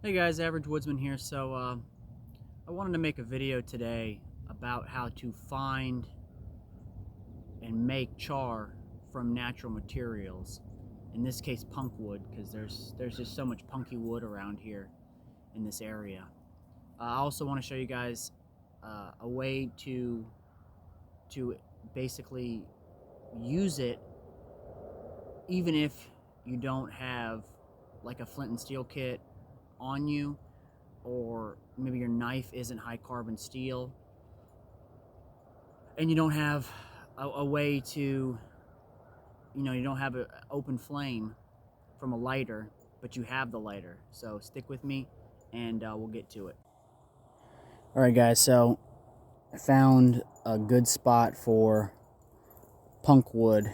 Hey guys, Average Woodsman here. I wanted to make a video today about how to find and make char from natural materials. In this case, punk wood, because there's just so much punky wood around here in this area. I also want to show you guys a way to basically use it even if you don't have like a flint and steel kit on you, or maybe your knife isn't high carbon steel and you don't have a way to, you don't have an open flame from a lighter, but you have the lighter. So stick with me and we'll get to it. All right guys, so I found a good spot for punk wood.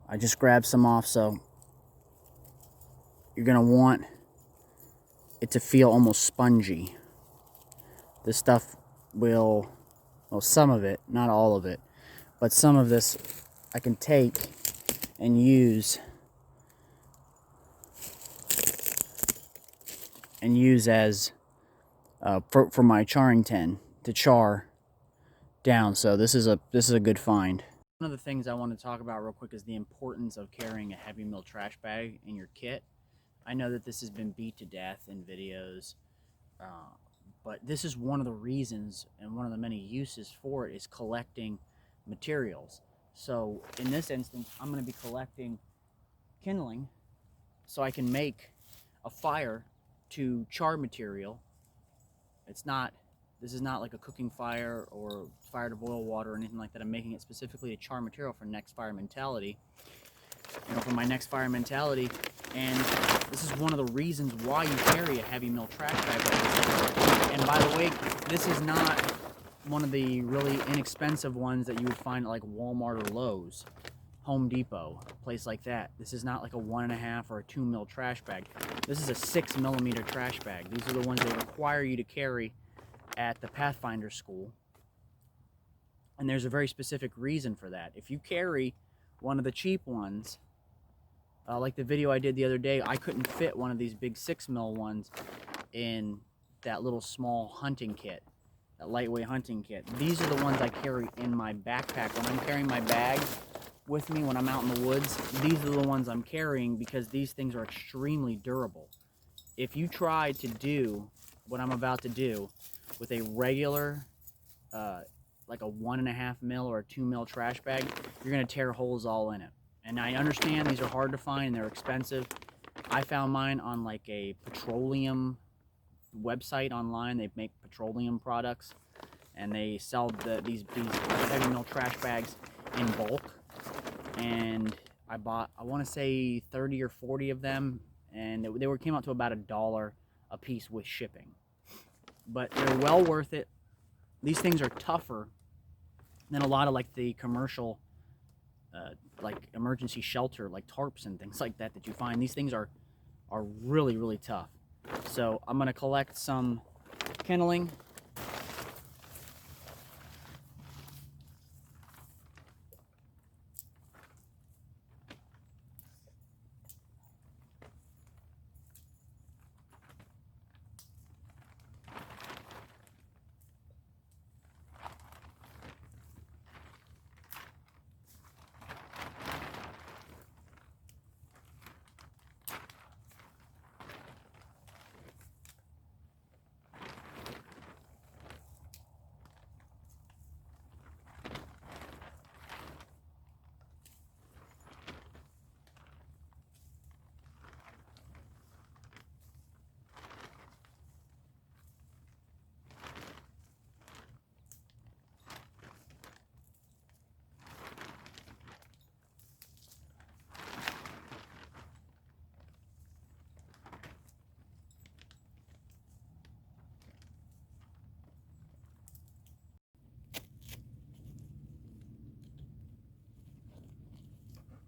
I just grabbed some off, so you're gonna want it to feel almost spongy. This stuff will, well, some of it, not all of it, but some of this I can take and use as for my charring tin to char down. So this is a good find. One of the things I want to talk about real quick is the importance of carrying a heavy mill trash bag in your kit. I know that this has been beat to death in videos, but this is one of the reasons, and one of the many uses for it is collecting materials. So in this instance, I'm going to be collecting kindling so I can make a fire to char material. This is not like a cooking fire or fire to boil water or anything like that. I'm making it specifically to char material for next fire mentality. For my next fire mentality. And this is one of the reasons why you carry a heavy mill trash bag. And by the way, this is not one of the really inexpensive ones that you would find at like Walmart or Lowe's, Home Depot, a place like that. This is not like a 1.5 or a 2 mil trash bag. This is a 6 millimeter trash bag. These are the ones they require you to carry at the Pathfinder school. And there's a very specific reason for that. If you carry one of the cheap ones, like the video I did the other day, I couldn't fit one of these big 6 mil ones in that little small hunting kit, that lightweight hunting kit. These are the ones I carry in my backpack. When I'm carrying my bag with me when I'm out in the woods, these are the ones I'm carrying because these things are extremely durable. If you try to do what I'm about to do with a regular, like a 1.5 mil or a 2 mil trash bag, you're gonna tear holes all in it. And I understand these are hard to find and they're expensive. I found mine on like a petroleum website online. They make petroleum products and they sell these heavy mill trash bags in bulk. And I bought, I want to say 30 or 40 of them, and they came out to about $1 a piece with shipping. But they're well worth it. These things are tougher than a lot of like the commercial like emergency shelter, like tarps and things like that you find. These things are really, really tough. So I'm gonna collect some kindling.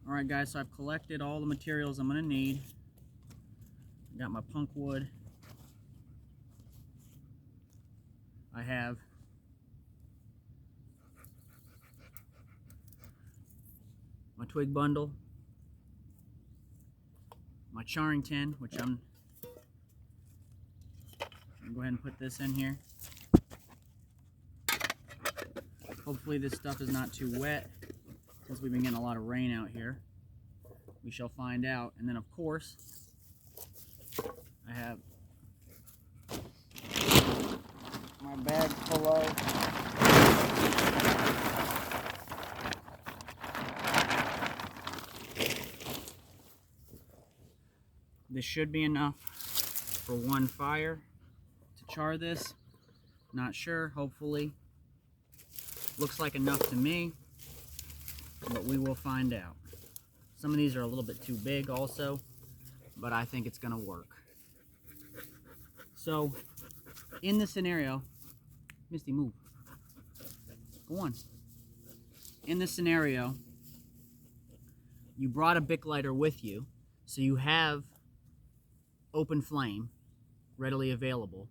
Alright guys, so I've collected all the materials I'm going to need. Got my punk wood. I have my twig bundle, my charring tin, which I'm I'll go ahead and put this in here. Hopefully this stuff is not too wet, since we've been getting a lot of rain out here. We shall find out. And then of course, I have my bag full of this. Should be enough for one fire to char this. Not sure, hopefully. Looks like enough to me, but we will find out. Some of these are a little bit too big also, but I think it's gonna work. So, in this scenario, Misty, move. Go on. In this scenario, you brought a Bic lighter with you, so you have open flame readily available.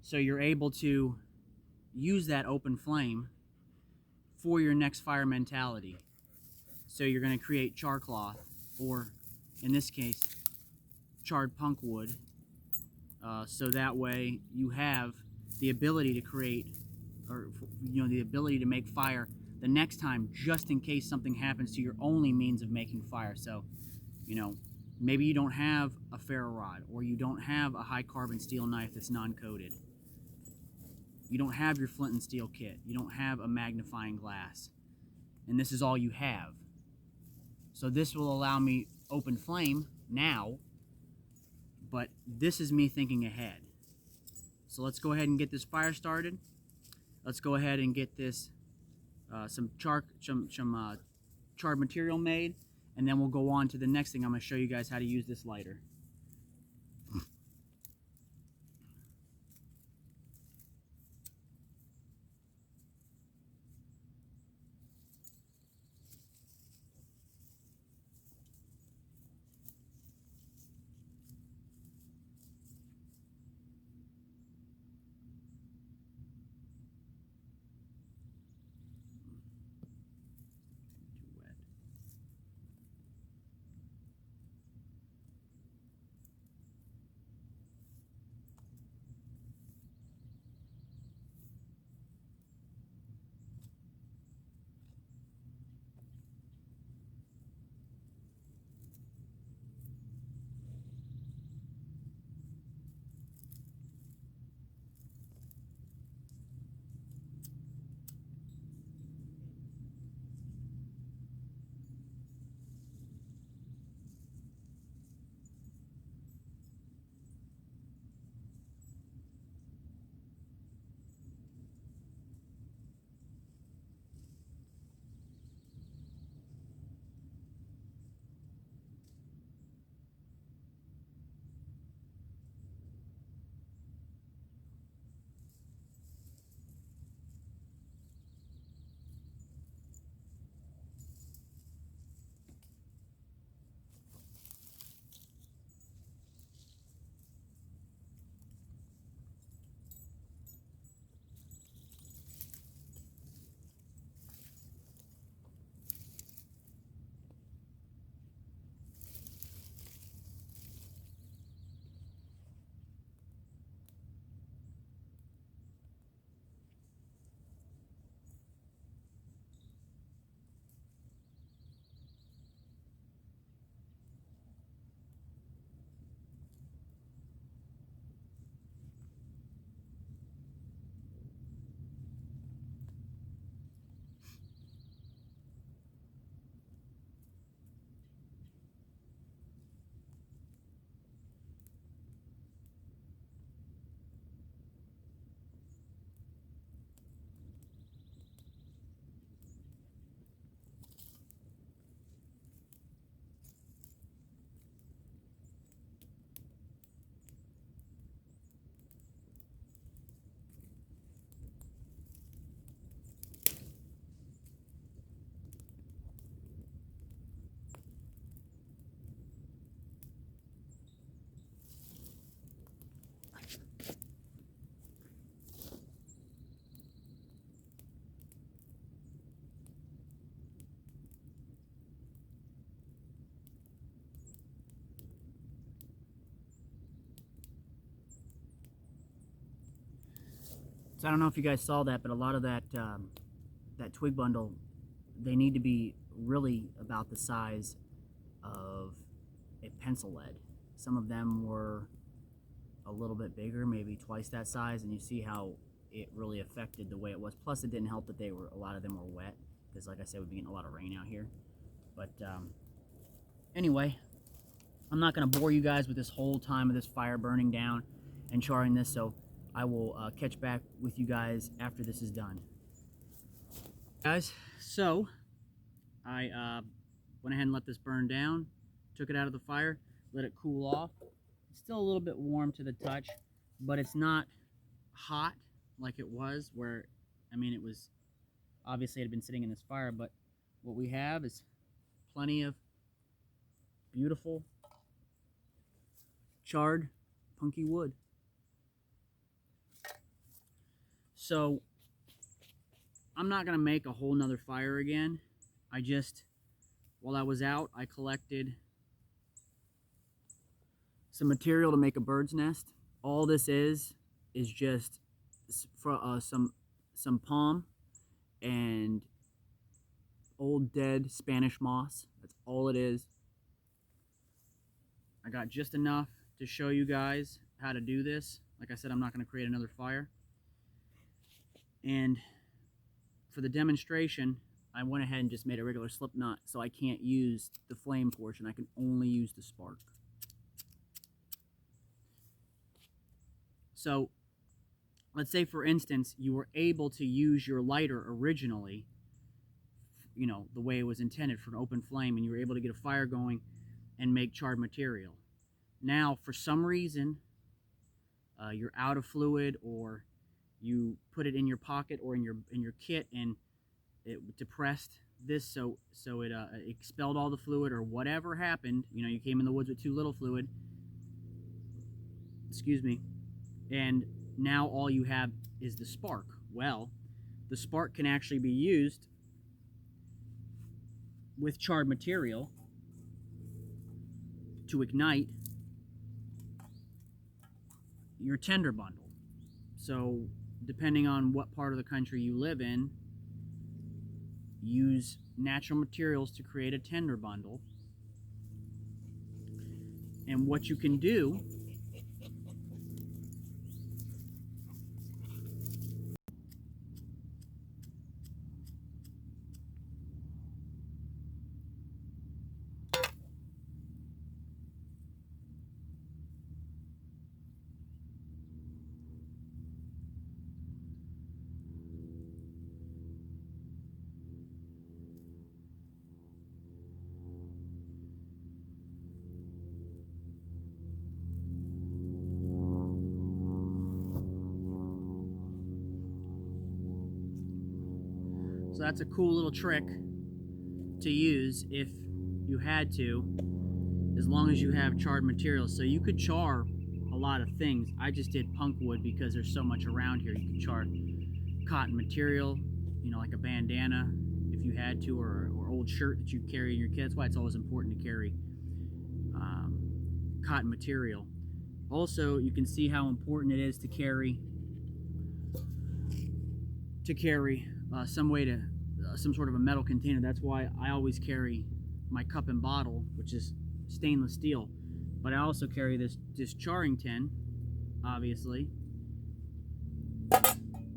So you're able to use that open flame for your next fire mentality. So you're going to create char cloth, or in this case, charred punk wood. So that way you have the ability to create, or the ability to make fire the next time, just in case something happens to your only means of making fire. So, maybe you don't have a ferro rod, or you don't have a high carbon steel knife that's non-coated. You don't have your flint and steel kit. You don't have a magnifying glass. And this is all you have. So this will allow me open flame now, but this is me thinking ahead. So let's go ahead and get this fire started. Let's go ahead and get this some charred material made, and then we'll go on to the next thing. I'm going to show you guys how to use this lighter. So I don't know if you guys saw that, but a lot of that that twig bundle, they need to be really about the size of a pencil lead. Some of them were a little bit bigger, maybe twice that size, and you see how it really affected the way it was. Plus, it didn't help that a lot of them were wet, because like I said, we've been getting a lot of rain out here. But anyway, I'm not going to bore you guys with this whole time of this fire burning down and charring this, so I will catch back with you guys after this is done. Guys, so I went ahead and let this burn down, took it out of the fire, let it cool off. It's still a little bit warm to the touch, but it's not hot like it was, where, I mean, it was, obviously it had been sitting in this fire, but what we have is plenty of beautiful charred punky wood. So I'm not gonna make a whole nother fire again. I just, while I was out, I collected some material to make a bird's nest. All this is just some palm and old dead Spanish moss. That's all it is. I got just enough to show you guys how to do this. Like I said, I'm not going to create another fire. And for the demonstration, I went ahead and just made a regular slip knot, so I can't use the flame portion. I can only use the spark. So let's say, for instance, you were able to use your lighter originally, you know, the way it was intended, for an open flame, and you were able to get a fire going and make charred material. Now, for some reason, you're out of fluid, or you put it in your pocket or in your kit, and it depressed this, so it expelled all the fluid, or whatever happened. You know, you came in the woods with too little fluid. Excuse me. And now all you have is the spark. Well, the spark can actually be used with charred material to ignite your tinder bundle. So depending on what part of the country you live in, use natural materials to create a tinder bundle. And what you can do So that's a cool little trick to use if you had to, as long as you have charred material. So you could char a lot of things. I just did punk wood because there's so much around here. You could char cotton material, you know, like a bandana if you had to, or old shirt that you carry in your kit. That's why it's always important to carry cotton material. Also, you can see how important it is to carry some sort of a metal container. That's why I always carry my cup and bottle, which is stainless steel. But I also carry this charring tin, obviously,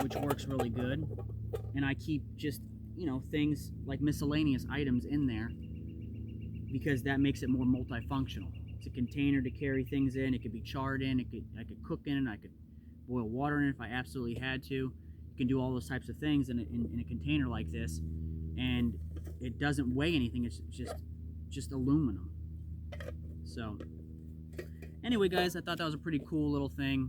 which works really good. And I keep just, you know, things like miscellaneous items in there, because that makes it more multifunctional. It's a container to carry things in. It could be charred in. I could cook in it. I could boil water in it if I absolutely had to. You can do all those types of things in a container like this, and it doesn't weigh anything. It's just aluminum. So anyway, guys, I thought that was a pretty cool little thing,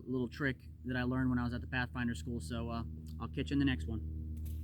little trick that I learned when I was at the Pathfinder school. So I'll catch you in the next one.